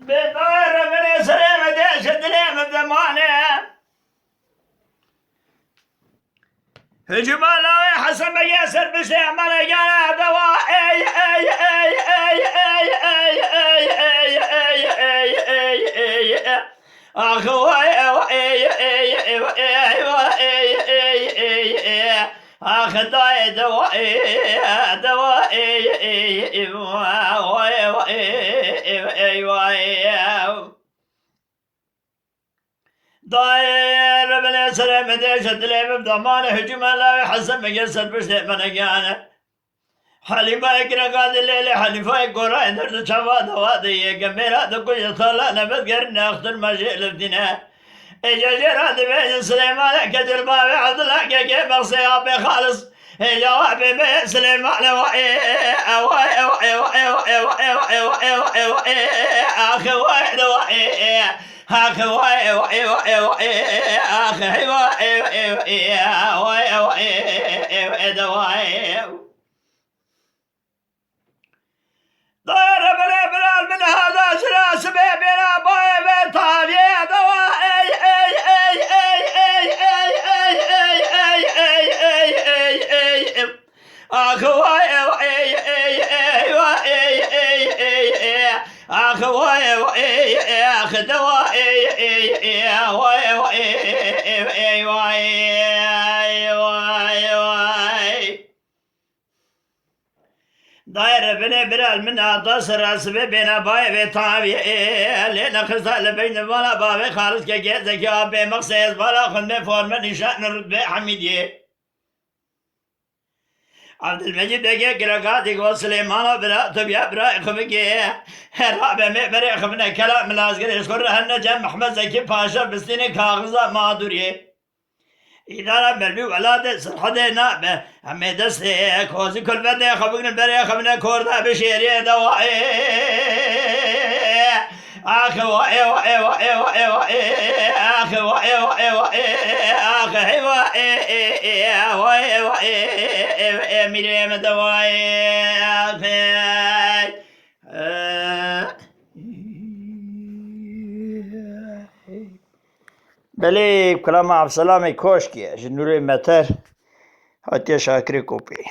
بدار من سلامة داش الدليم بزمانه هجوم الله حسن ياسر بسيمن قال دواء اي اي اي اي اي اي اي اي اي اي اي اخوي اخ دواء دواء داير بلا سلام ديش الدليم بضمانه هجوم الله حسن مقصد بسيمن قال حليفة يقرأ قاد الليل حليفة يقرأ إندر تشوى دوادي قميرا دقل يطلع نبت قرنا أختر مجيء لبدنا إجا جراد بين سليمان كتل بابي عبد الله كيف بصيابي خالص جوابي بين سليمان أخي واحد أخي داير بلا بلال من هذا سلاس بيبنا باي بطابي دواء اي اي اي اي اي اي اي اي اي اي اي اي اي اخوي اي اي اي اي اي اخوي اخ دواء اي اي داير بني بلال من تصر اسبي بين باي بطابي لين خزال بين بالا بابي خالص كجيزك يا بي مقصيز بالا خن فورم نشان رتبه حميدي عبد المجيد دقيق رقاتك وسليمان برا تبيا برا خبقي رابع مبري خبنا كلام لازقر يشكر هالنجم محمد زكي باشا بستيني كاغزة مادوري إدارة مربي ولاد سرحدة نابه همي دستي كوزي كل بدي خبقنا بري خبنا كوردا بشيري دوائي آخي وائي وائي وائي وائي وائي آخي وائي وائي وائي آخي وائي وائي وائي مريم دوائي آخي بله کلام عبدالسلام کوشکی جنوری متر حتی شاکری کوپی